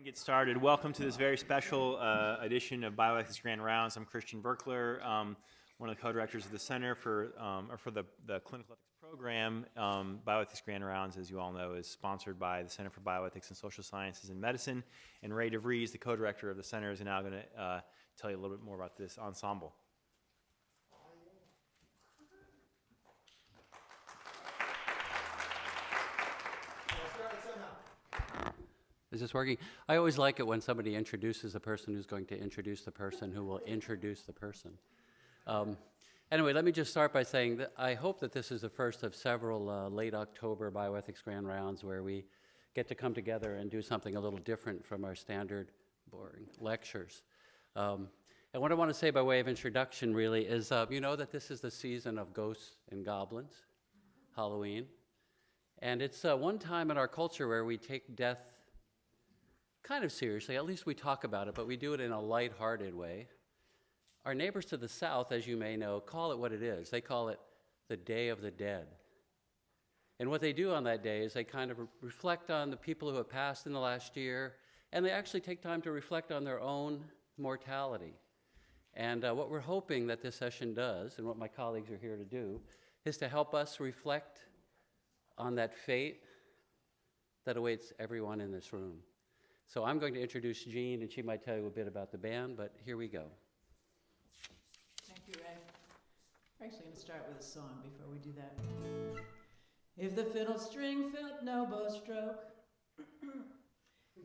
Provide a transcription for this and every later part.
Get started. Welcome to this very special edition of Bioethics Grand Rounds. I'm Christian Berkler, one of the co-directors of the Center for the Clinical Ethics Program. Bioethics Grand Rounds, as you all know, is sponsored by the Center for Bioethics and Social Sciences and Medicine. And Ray DeVries, the co-director of the center, is now going to tell you a little bit more about this ensemble. Is this working? I always like it when somebody introduces a person who's going to introduce the person who will introduce the person. Anyway, let me just start by saying that I hope that this is the first of several late October Bioethics Grand Rounds where we get to come together and do something a little different from our standard boring lectures. And what I want to say by way of introduction really is, you know that this is the season of ghosts and goblins, Halloween. And it's one time in our culture where we take death kind of seriously. At least we talk about it, but we do it in a lighthearted way. Our neighbors to the south, as you may know, call it what it is. They call it the Day of the Dead. And what they do on that day is they kind of reflect on the people who have passed in the last year, and they actually take time to reflect on their own mortality. And what we're hoping that this session does, and what my colleagues are here to do, is to help us reflect on that fate that awaits everyone in this room. So I'm going to introduce Jeanne, and she might tell you a bit about the band, but here we go. Thank you, Ray. We're actually going to start with a song before we do that. If the fiddle string felt no bow stroke,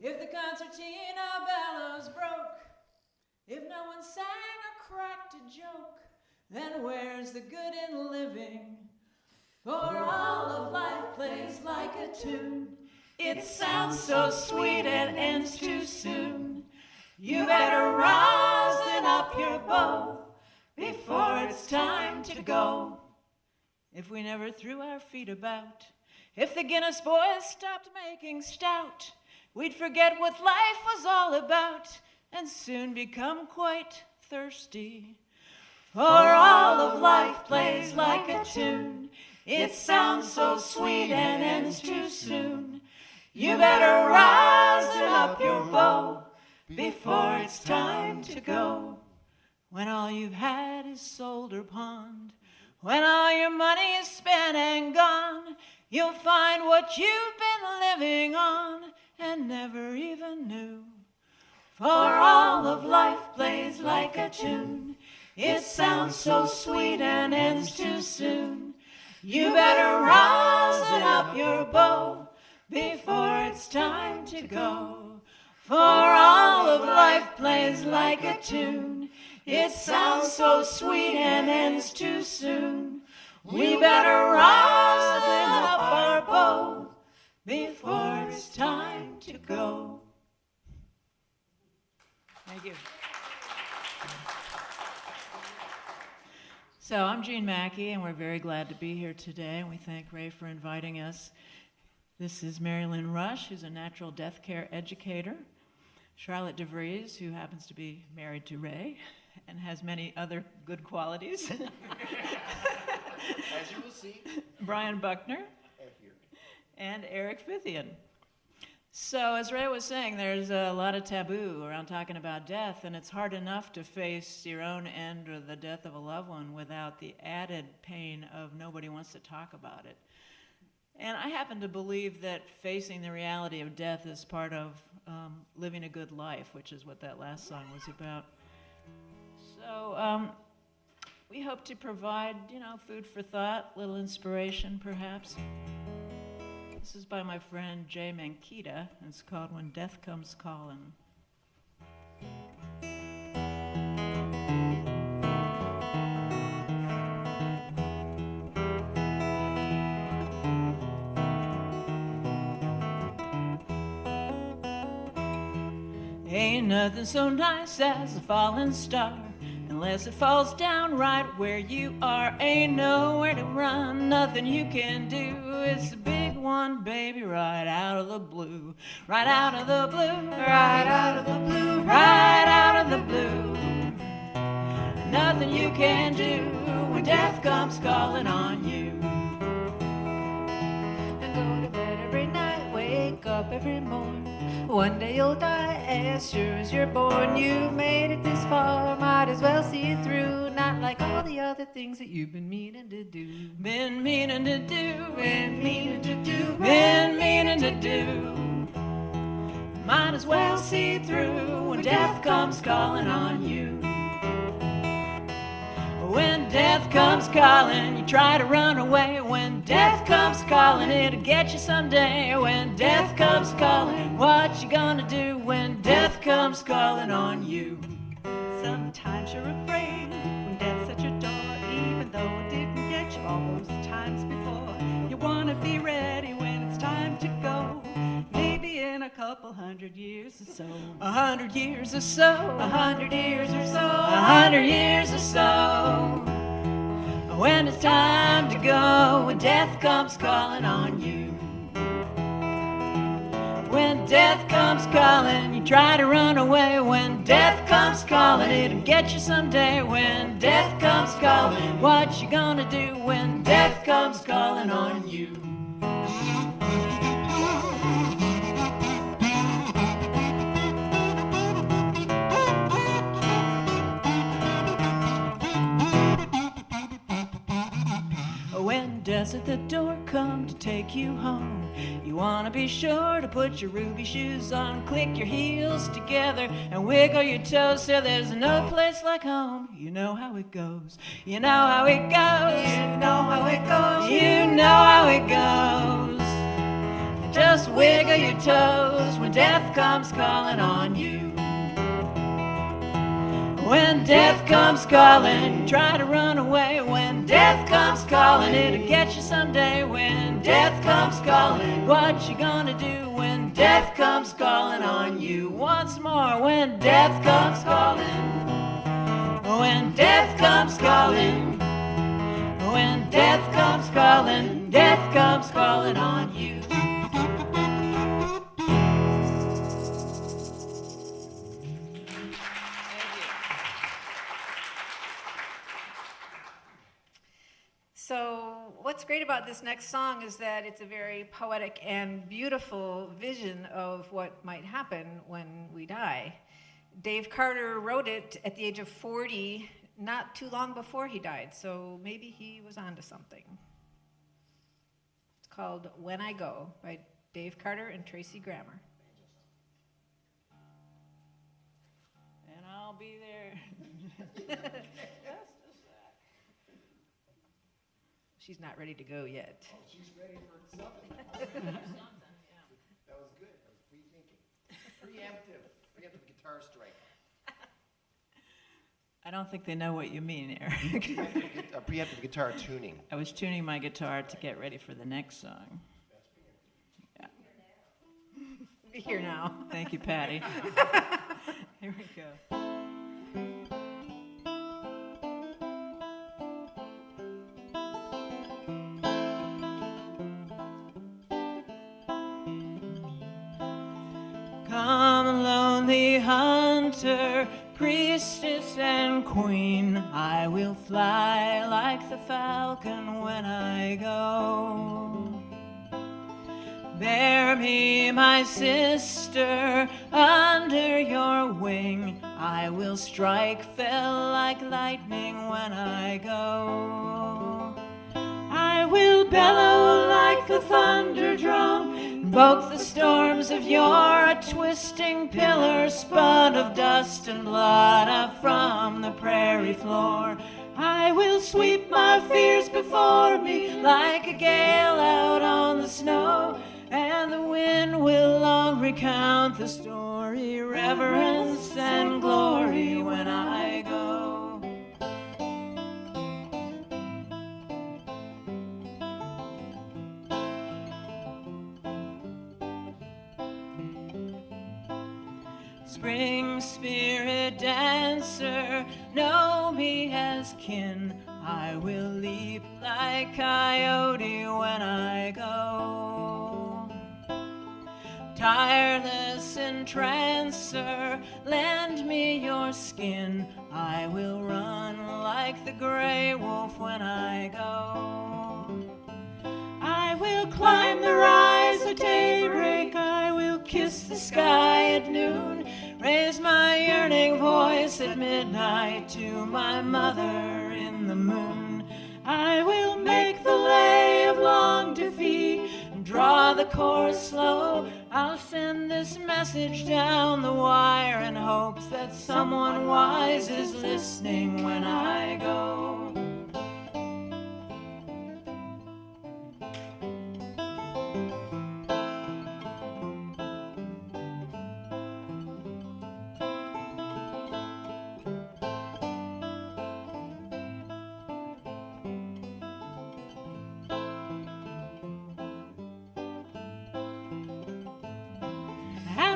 if the concertina bellows broke, if no one sang or cracked a joke, then where's the good in living? For all of life plays like a tune. It sounds so sweet and ends too soon. You better rosin up your bow before it's time to go. If we never threw our feet about, if the Guinness boys stopped making stout, we'd forget what life was all about and soon become quite thirsty. For all of life plays like a tune. It sounds so sweet and ends too soon. You better rosin up your bow before it's time to go. When all you've had is sold or pawned, when all your money is spent and gone, you'll find what you've been living on and never even knew. For all of life plays like a tune. It sounds so sweet and ends too soon. You better rosin up your bow before it's time to go. For all of life plays like a tune. It sounds so sweet and ends too soon. We better rosin up our bow before it's time to go. Thank you. So I'm Jeanne Mackey, and we're very glad to be here today, and we thank Ray for inviting us. This is Merilynne Rush, who's a natural death care educator. Charlotte DeVries, who happens to be married to Ray and has many other good qualities. As you will see. Brian Buckner. And Eric Fithian. So as Ray was saying, there's a lot of taboo around talking about death, and it's hard enough to face your own end or the death of a loved one without the added pain of nobody wants to talk about it. And I happen to believe that facing the reality of death is part of living a good life, which is what that last song was about. So we hope to provide, food for thought, little inspiration perhaps. This is by my friend Jeanne Mackey. It's called When Death Comes Callin'. Ain't nothing so nice as a falling star, unless it falls down right where you are. Ain't nowhere to run, nothing you can do. It's a big one, baby, right out of the blue. Right out of the blue, right out of the blue, right out of the blue. Nothing you can do when death comes calling on you. I go to bed every night, wake up up every morn. One day you'll die as sure as you're born. You've made it this far, might as well see it through. Not like all the other things that you've been meaning to do. Been meaning to do, Been meaning to do, been meaning to do. Might as well see it through when death comes calling on you. When death comes calling, you try to run away. When death comes calling, it'll get you someday. When death comes calling, what you gonna do when death comes calling on you? Sometimes you're afraid when death's at your door, even though it didn't get you all those times before. You wanna be ready when it's time to go. Maybe in a couple 100 years or so. 100 years or so, 100 years or so. 100 years or so. When it's time to go, when death comes calling on you. When death comes calling, you try to run away. When death comes calling, it'll get you someday. When death comes calling, what you gonna do when death comes calling on you? When death's at the door, come to take you home. You wanna be sure to put your ruby shoes on, click your heels together and wiggle your toes so there's no place like home. You know how it goes. You know how it goes. You know how it goes. You know how it goes. Just wiggle your toes when death comes calling on you. When death comes calling, try to run away. When death comes calling, it'll get you someday. When death comes calling, what you gonna do when death comes calling on you? Once more, when death comes calling. When death comes calling. When death comes calling, death comes calling on you. So what's great about this next song is that it's a very poetic and beautiful vision of what might happen when we die. Dave Carter wrote it at the age of 40, not too long before he died, so maybe he was onto something. It's called When I Go by Dave Carter and Tracy Grammer. And I'll be there. She's not ready to go yet. Oh, she's ready for something. That was good. That was pre-thinking. Preemptive guitar strike. I don't think they know what you mean, Eric. Preemptive guitar tuning. I was tuning my guitar to get ready for the next song. Yeah. Be here now. Thank you, Patty. Here we go. Come, lonely hunter, priestess and queen, I will fly like the falcon when I go. Bear me, my sister, under your wing, I will strike fell like lightning when I go. I will bellow like the thunder drum, invoke the storms of yore, a twisting pillar spun of dust and blood up from the prairie floor. I will sweep my fears before me like a gale out on the snow, and the wind will long recount the story, reverence and glory when I go. Spring spirit dancer, know me as kin, I will leap like coyote when I go. Tireless entrancer, lend me your skin, I will run like the gray wolf when I go. I will climb the rise of daybreak, I will the sky at noon, raise my yearning voice at midnight to my mother in the moon. I will make the lay of long defeat and draw the chorus slow. I'll send this message down the wire in hopes that someone wise is listening when I go.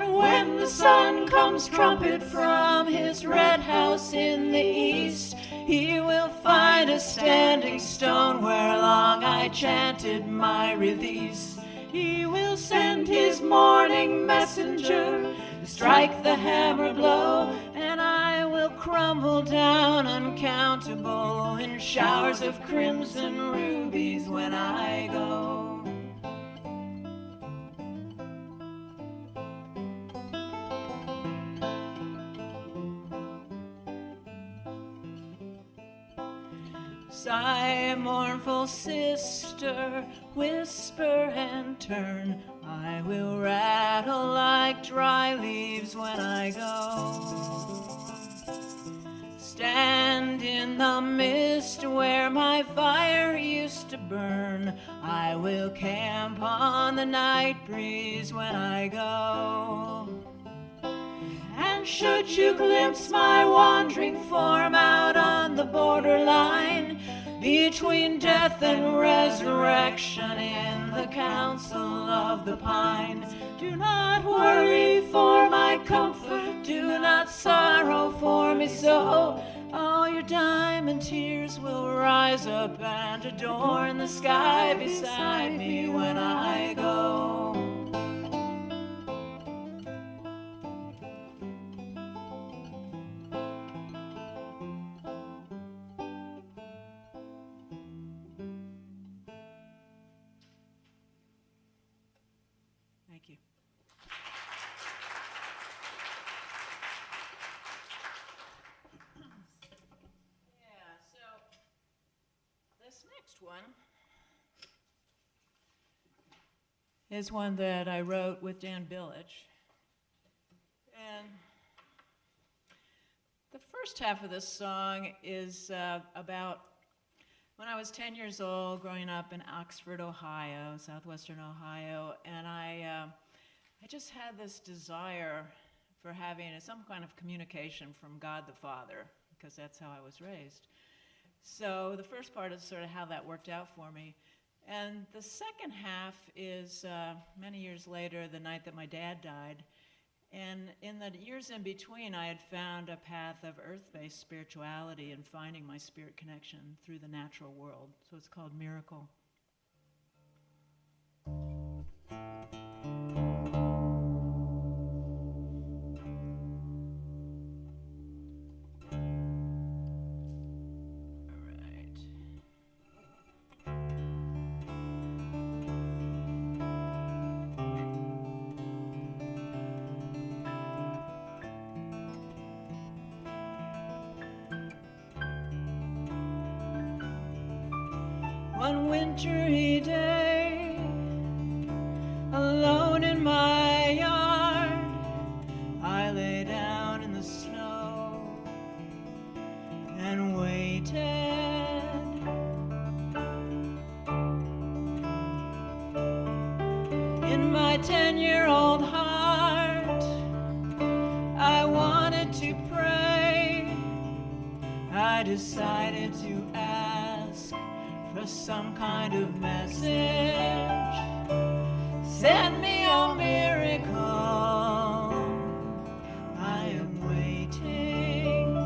When the sun comes trumpet from his red house in the east, he will find a standing stone where long I chanted my release. He will send his morning messenger to strike the hammer blow, and I will crumble down uncountable in showers of crimson rubies when I go. Sigh, mournful sister, whisper and turn. I will rattle like dry leaves when I go. Stand in the mist where my fire used to burn. I will camp on the night breeze when I go. And should you glimpse my wandering form out on the borderline between death and resurrection in the council of the pine, do not worry for my comfort, do not sorrow for me so. All your diamond tears will rise up and adorn the sky beside me when I go. Thank you. Yeah, so this next one is one that I wrote with Dan Billage. And the first half of this song is about when I was 10 years old, growing up in Oxford, Ohio, southwestern Ohio, and I just had this desire for having some kind of communication from God the Father, because that's how I was raised. So the first part is sort of how that worked out for me. And the second half is many years later, the night that my dad died. And in the years in between, I had found a path of earth-based spirituality and finding my spirit connection through the natural world. So it's called Miracle. One wintry day, alone in my yard, I lay down in the snow and waited. In my 10-year-old heart, I wanted to pray. I decided to ask for some kind of message. Send me a miracle. I am waiting.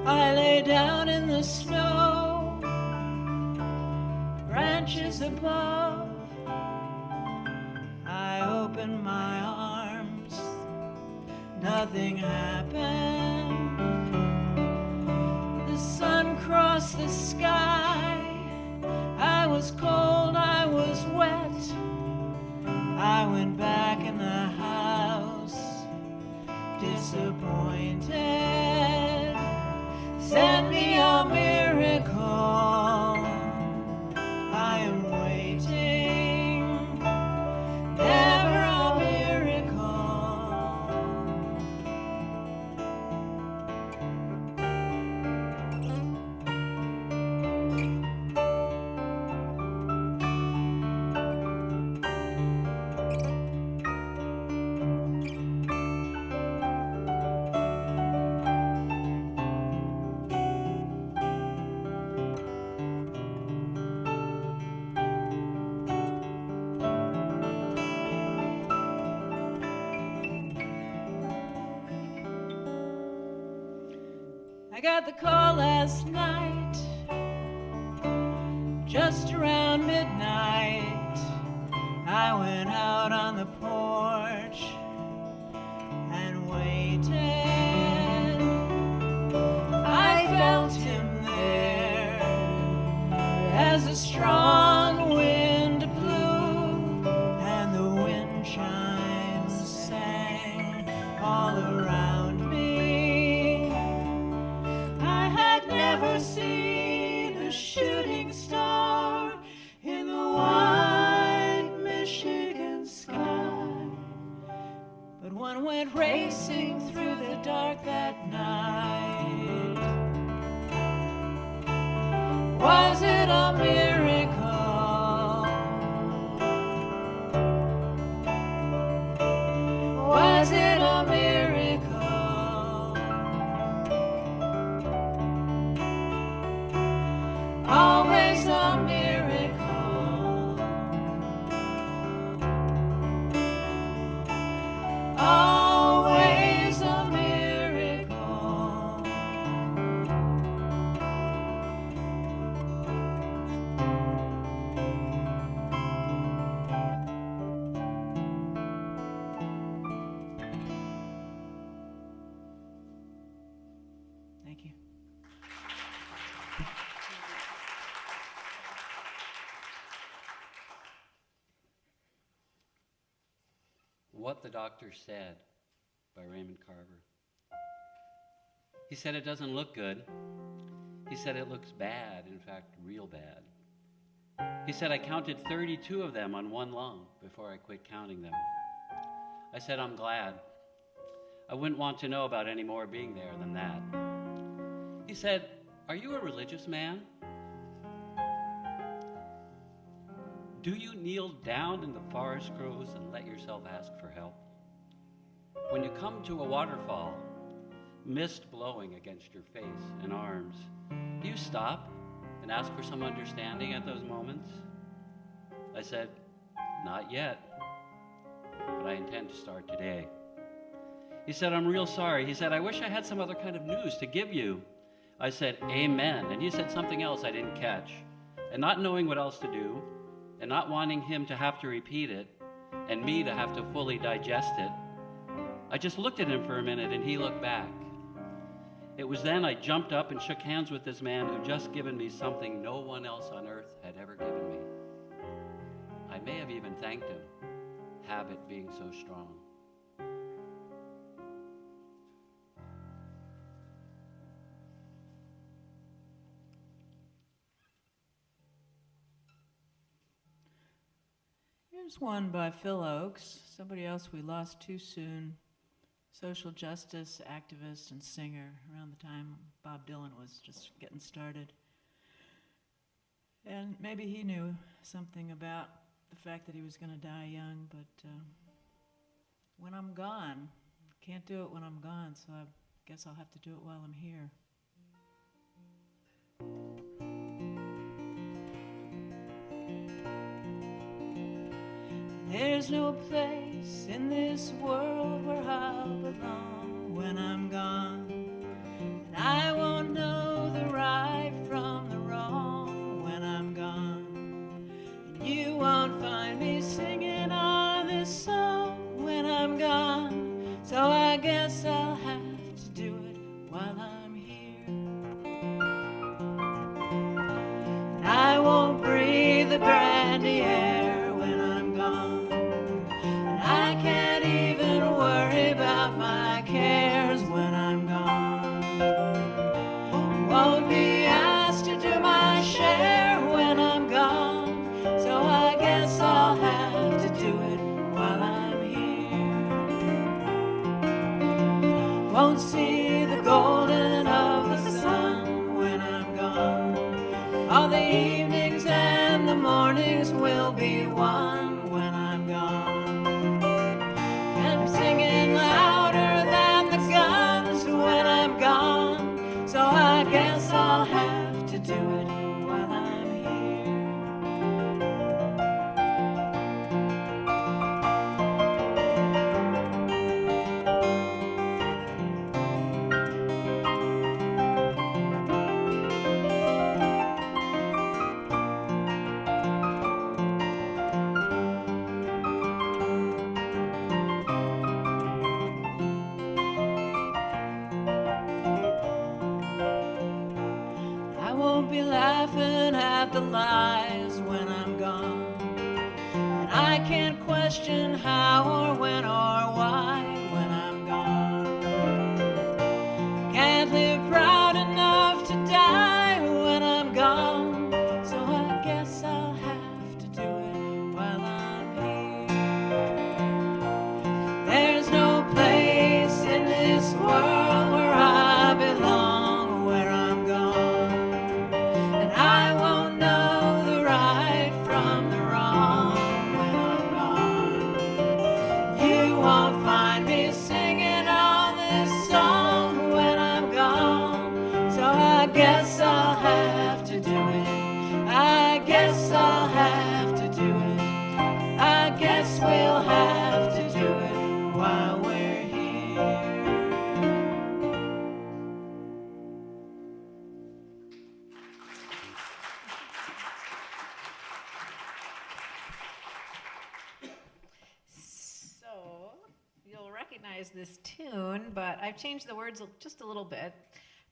I lay down in the snow, branches above. I open my arms, nothing happened. The sun crossed the sky. I was cold, I was wet. I went back in the house, disappointed. Send me a miracle. I am waiting. Never a miracle. I got the call last night, just around midnight. I went out on the porch and waited. I felt him there as a strong wind blew, and the wind chimes sang all around me. Never seen a shooting star in the white Michigan sky, but one went racing through the dark that night. Was it a miracle? Was it a miracle? Always a miracle. Always a miracle. Thank you. What the Doctor Said by Raymond Carver. He said it doesn't look good. He said it looks bad, in fact, real bad. He said I counted 32 of them on one lung before I quit counting them. I said I'm glad. I wouldn't want to know about any more being there than that. He said, are you a religious man? Do you kneel down in the forest groves and let yourself ask for help? When you come to a waterfall, mist blowing against your face and arms, do you stop and ask for some understanding at those moments? I said, not yet, but I intend to start today. He said, I'm real sorry. He said, I wish I had some other kind of news to give you. I said, amen. And he said something else I didn't catch. And not knowing what else to do, and not wanting him to have to repeat it, and me to have to fully digest it, I just looked at him for a minute, and he looked back. It was then I jumped up and shook hands with this man who'd just given me something no one else on earth had ever given me. I may have even thanked him, habit being so strong. Here's one by Phil Oakes, somebody else we lost too soon, social justice activist and singer around the time Bob Dylan was just getting started. And maybe he knew something about the fact that he was going to die young, but when I'm gone, can't do it when I'm gone, so I guess I'll have to do it while I'm here. There's no place in this world where I'll belong when I'm gone. And I won't know the right from the wrong when I'm gone. And you won't find me singing on this song when I'm gone. So I guess I'll have to do it while I'm here. And I won't breathe the brandy air when I'm gone. And I can't even worry about my cares when I'm gone. Won't be asked to do my share when I'm gone. So I guess I'll have to do it while I'm here. Won't see the golden of the sun when I'm gone. All the evenings and the mornings will be one when I'm gone. And I'm singing louder than the guns when I'm gone. So I guess I'll have to do it while I'm here. I won't be laughing at the lies when I'm gone. And I can't question how or when or why when I'm gone. Can't live proud enough to die when I'm gone. So I guess I'll have to do it while I'm here. There's no place in this world where I belong where I'm gone. And I won't know the right from the wrong when I'm gone. You won't find me singing on this song when I'm gone. So I guess I'll have to do it. I guess I'll have to do it. I guess we'll have to do it while we're here. So, you'll recognize this tune, but I've changed the words just a little bit.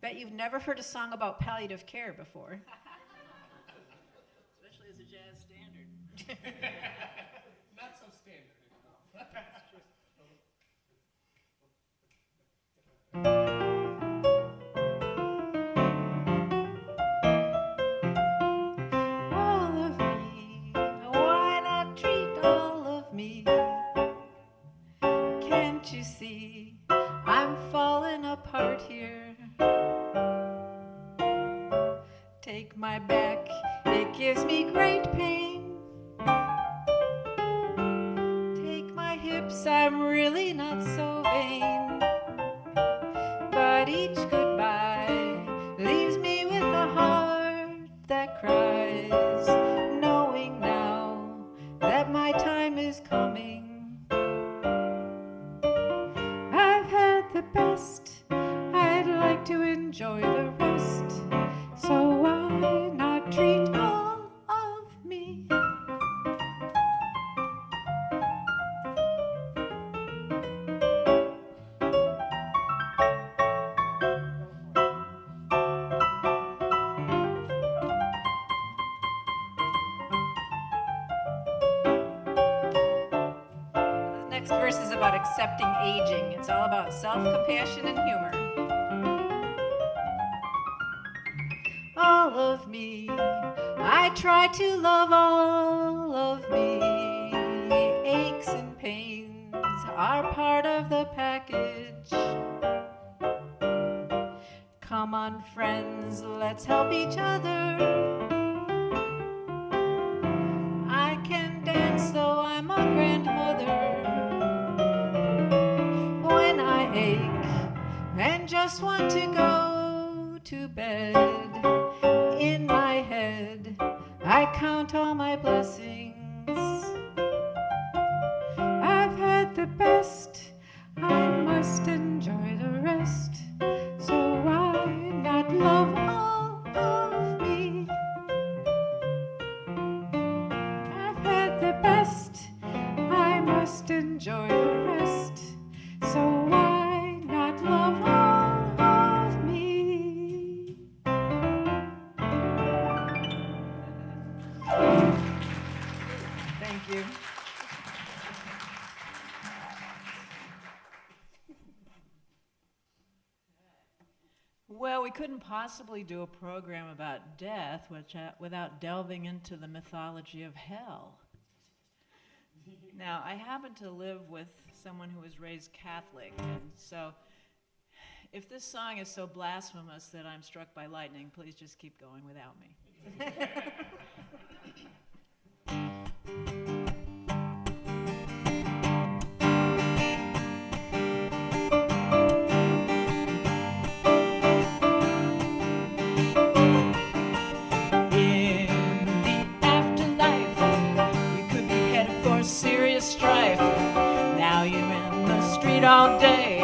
Bet you've never heard a song about palliative care before. Especially as a jazz standard. Not so standard. All of me, why not treat all of me? Can't you see I'm falling apart here? Take my back, it gives me great pain. Take my hips, I'm really not so vain. But each goodbye leaves me with a heart that cries, knowing now that my time is coming. I've had the best, I'd like to enjoy the rest. So why not treat all of me? The next verse is about accepting aging. It's all about self-compassion and humor. All of me, I try to love all of me. Aches and pains are part of the package. Come on, friends, let's help each other. I can dance though I'm a grandmother. When I ache and just want to go to bed, in my head I count all my blessings. I've had the best, I must enjoy the rest. So why not love all of me? I've had the best, I must enjoy the rest. So why you. Well, we couldn't possibly do a program about death without delving into the mythology of hell. Now, I happen to live with someone who was raised Catholic, and so if this song is so blasphemous that I'm struck by lightning, please just keep going without me. Strife. Now you're in the street all day,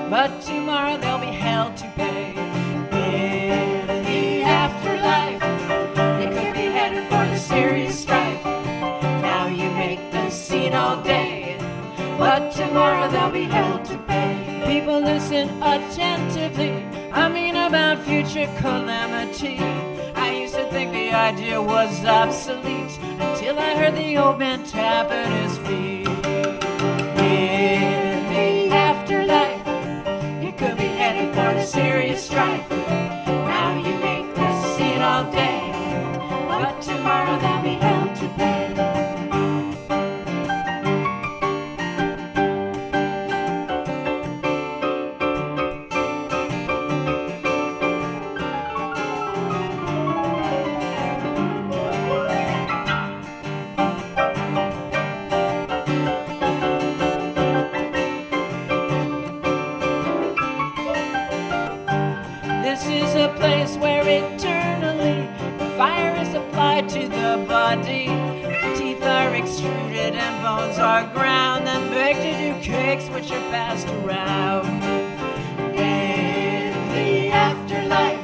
but tomorrow there'll be hell to pay. In the afterlife, you could be headed for the serious strife. Now you make the scene all day, but tomorrow there'll be hell to pay. People listen attentively, I mean about future calamity. I used to think the idea was obsolete until I heard the old man tap at his feet. In the afterlife, you could be headed for a serious strife. Now you make the scene all day, but tomorrow there'll be hell to pay. Place where eternally fire is applied to the body. Teeth are extruded and bones are ground, then baked to do cakes which are passed around. In the afterlife,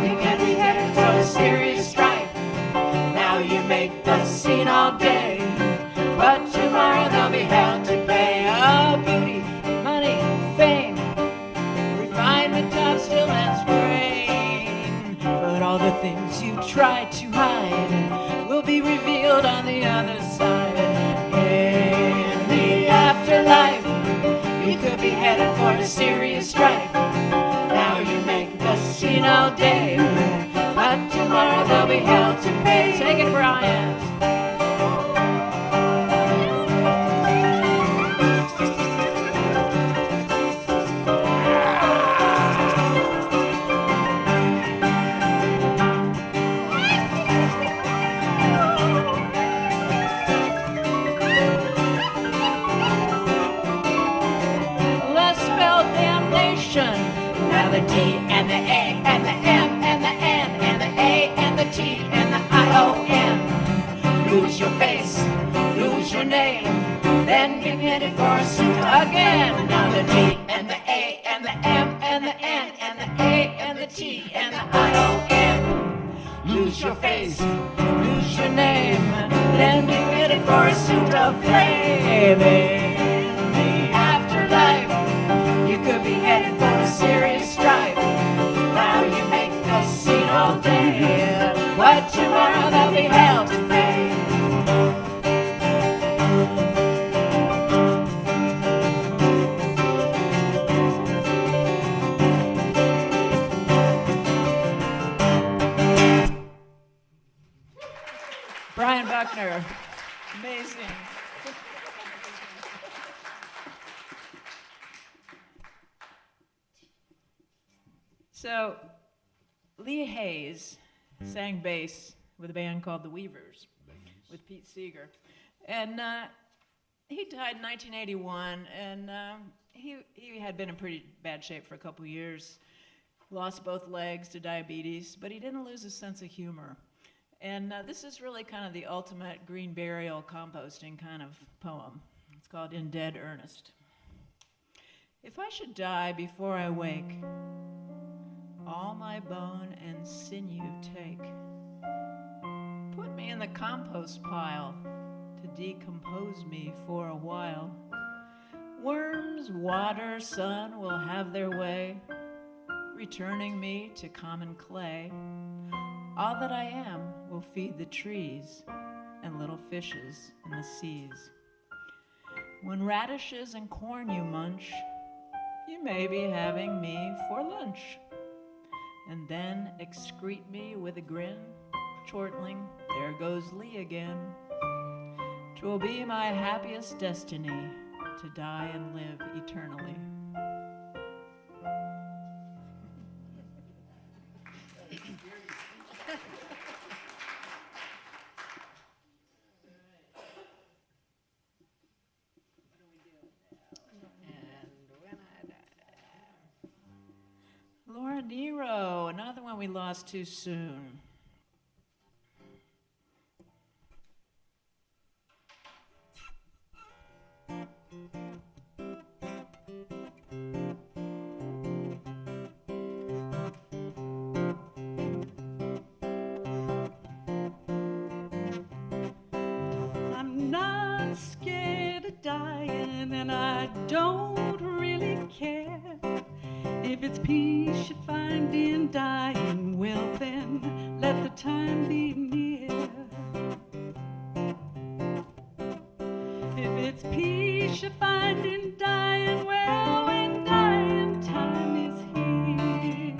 you can be headed for a serious strife. Now you make the scene all day, but tomorrow there'll be hell to pay. Oh, beauty, money, fame, refinement of still ends great. But all the things you try to hide will be revealed on the other side. In the afterlife, you could be headed for a serious strife. Now you make the scene all day, but tomorrow there'll be hell to pay. Take it, Brian. Now the D and the A and the M and the N and the A and the T and the I-O-N. Lose your face, lose your name, then get headed for a suit again. Now the D and the A and the M and the N and the A and the T and the I-O-N. Lose your face, lose your name, then get headed for a suit of flame. In the afterlife, you could be headed for a serious strife. Now you make the scene all day, but tomorrow there'll be hell to pay. Brian Buckner, amazing. So, Lee Hayes sang bass with a band called the Weavers with Pete Seeger. And he died in 1981, and he had been in pretty bad shape for a couple years. Lost both legs to diabetes, but he didn't lose his sense of humor. And this is really kind of the ultimate green burial composting kind of poem. It's called In Dead Earnest. If I should die before I wake, all my bone and sinew take. Put me in the compost pile to decompose me for a while. Worms, water, sun will have their way, returning me to common clay. All that I am will feed the trees and little fishes in the seas. When radishes and corn you munch, you may be having me for lunch. And then excrete me with a grin, chortling, there goes Lee again. 'Twill be my happiest destiny to die and live eternally. Laura Nero, another one we lost too soon. I'm not scared of dying, and I don't really care. If it's peace you find in dying, well then, let the time be near. If it's peace you find in dying, well, when dying time is here,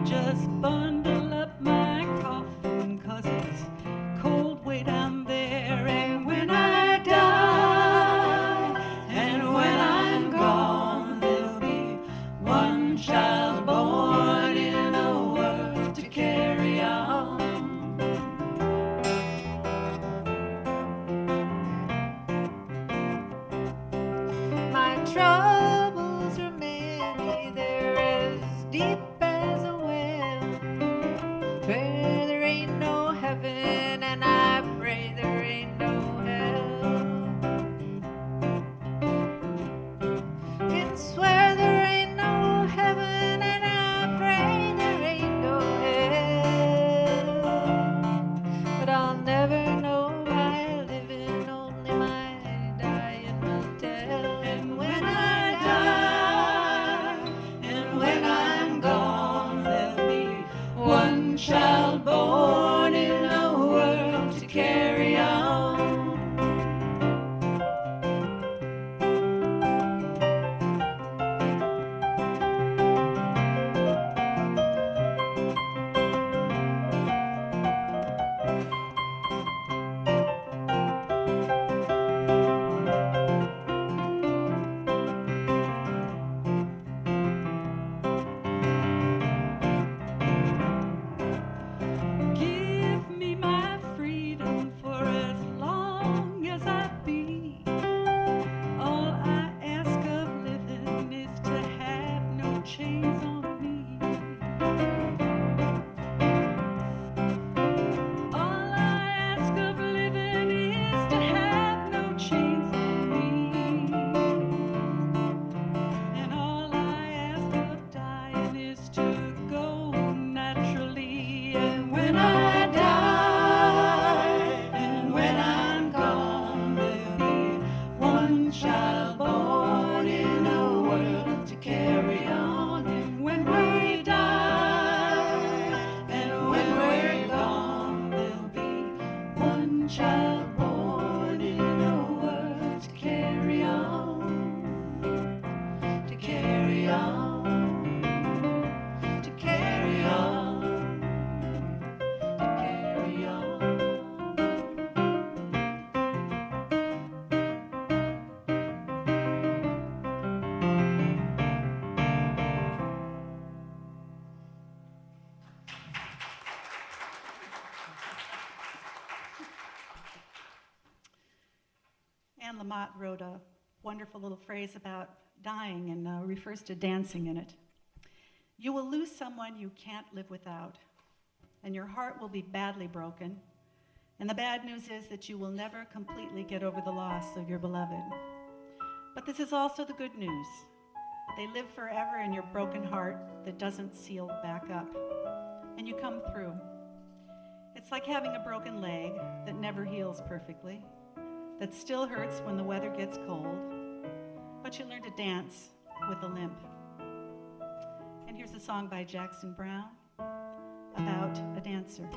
just bundle up my coffin, 'cause it's cold way down there. And when I die, and when I'm gone, there'll be one child born in a world to carry on. My troubles are many, they're as deep as a well, where there ain't no heaven, and I pray there ain't no hell. Can swear there ain't no heaven, and I pray there ain't no hell. But I'll never know by living, only my dying will tell. And when I die, and when I'm gone, there'll be one child born in a world to carry on. Give me my freedom for as long as I be. All I ask of living is to have no chains on me. All I ask of living is to have no chains on me. And all I ask of dying is to go naturally. And when I die, and when I'm gone, there'll be one child born in a world to carry on. And when we die, and when we're gone, there'll be one child born in a world to carry on, to carry on, to carry on, to carry on. Anne Lamott wrote a wonderful little phrase about dying and refers to dancing in it. You will lose someone you can't live without, and your heart will be badly broken. And the bad news is that you will never completely get over the loss of your beloved. But this is also the good news. They live forever in your broken heart that doesn't seal back up, and you come through. It's like having a broken leg that never heals perfectly, that still hurts when the weather gets cold, but you learn to dance with a limp. And here's a song by Jackson Browne about a dancer.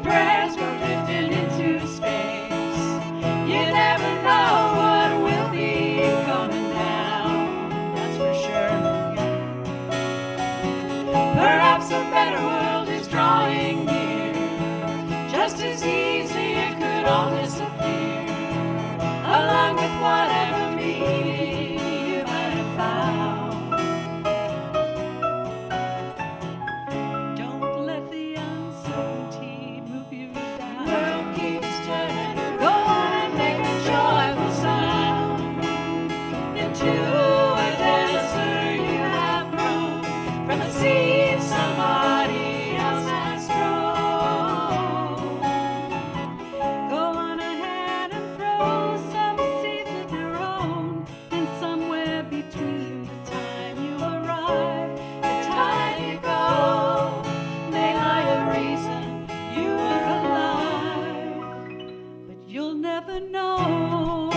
prayers go drifting into space. You never know what will be coming down, that's for sure. Perhaps a better world is drawing near. Just as easy it could all disappear, along with whatever meaning you might have found. Don't let the uncertainty move you down. The world keeps turning to gold and make a joyful sound. Into a desert you have grown, from a seed somebody else has thrown. Go on ahead and throw some seeds of your own, and somewhere between the time you arrive, The time you go may lie a reason you were alive. but you'll never know.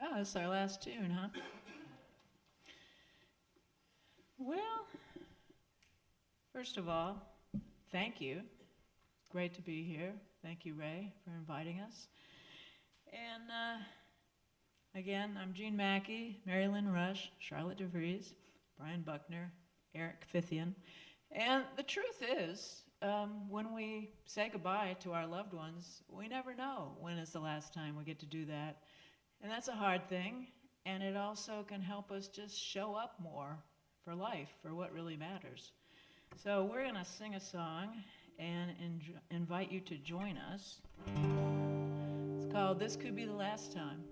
Wow, that's our last tune, huh? Well, first of all, thank you. Great to be here. Thank you, Ray, for inviting us. And again, I'm Jeanne Mackey, Merilynne Rush, Charlotte DeVries, Brian Buckner, Eric Fithian. And the truth is, when we say goodbye to our loved ones, we never know when is the last time we get to do that. And that's a hard thing, and it also can help us just show up more for life, for what really matters. So we're going to sing a song and invite you to join us. It's called This Could Be the Last Time.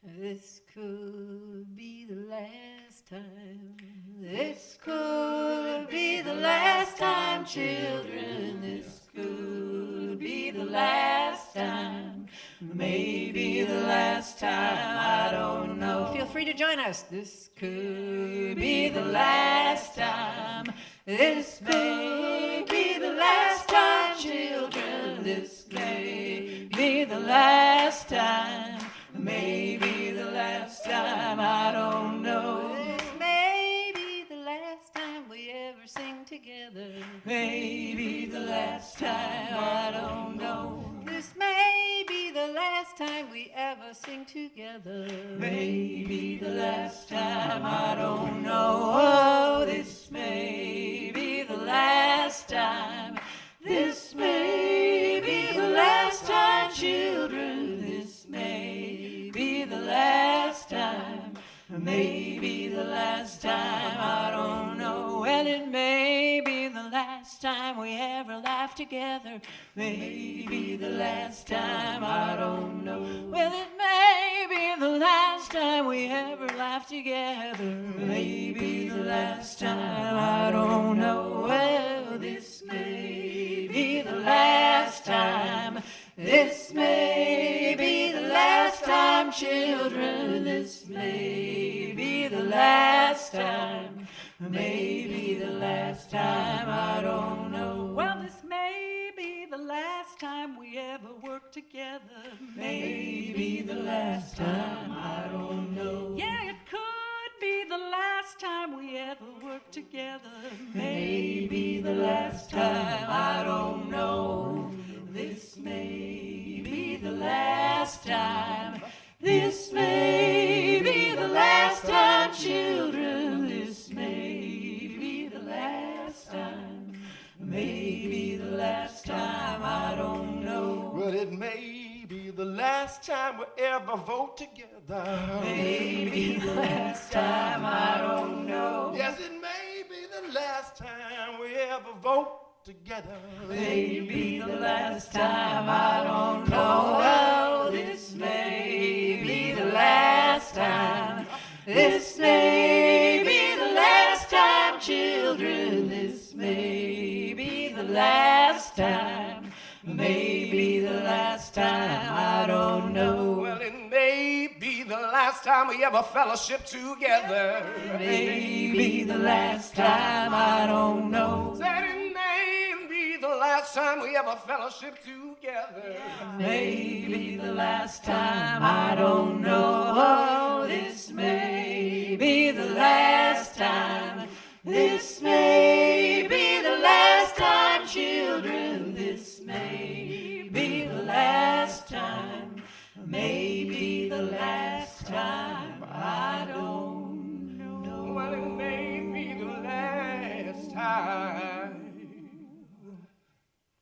This could be the last time. This could be the last time, children. This could be the last time. Maybe the last time, I don't know. Feel free to join us. This could be the last time. This may be the last time, children. This may be the last time. Maybe the last time, I don't know. This may be the last time we ever sing together. Maybe the last time, I don't know. This may be the last time we ever sing together. Maybe the last time, I don't know. Oh, this may be the last time. This may be the last time, children. This may be the last time. Maybe the last time, I don't know. Well, it may be the last time we ever laugh together. Maybe the last time, I don't know. Well, it may be the last time we ever laugh together. Maybe the last time, I don't know. Well, this may be the last time. This may be the last time, children. This may be the last time. Maybe the last time, I don't know. Well, this may be the last time we ever work together. Maybe the last time, I don't know. Yeah, it could be the last time we ever work together. Maybe the last time, I don't know. This may be the last time. This may be the last time, children. This may be the last time. Maybe the last time, I don't know. Well, it may be the last time we ever vote together. Maybe the last time, I don't know. Yes, it may be the last time we ever vote together. Maybe the last time, I don't know. Well, this may be the last time. This may be the last time, children. This may be the last time. Maybe the last time, I don't know. Well, it may be the last time we ever fellowship together. Maybe the last time, I don't know. Said it may be the last time we ever fellowship together. Maybe the last time, I don't know. Oh, this may be the last time. This may be the last time, children. This may be the last time. Maybe the last time, I don't know. Well, it may be the last time.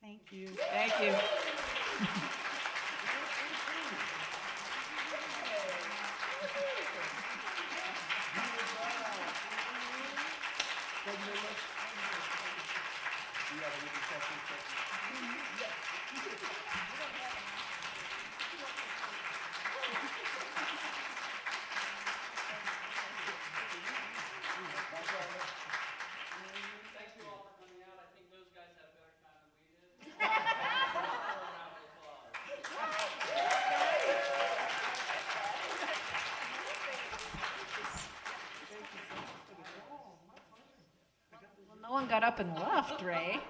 Thank you. Thank you. Thank you very much. You have a good reception. Thank you all for coming out. I think those guys had a better time than we did. Well, no one got up and left, Ray.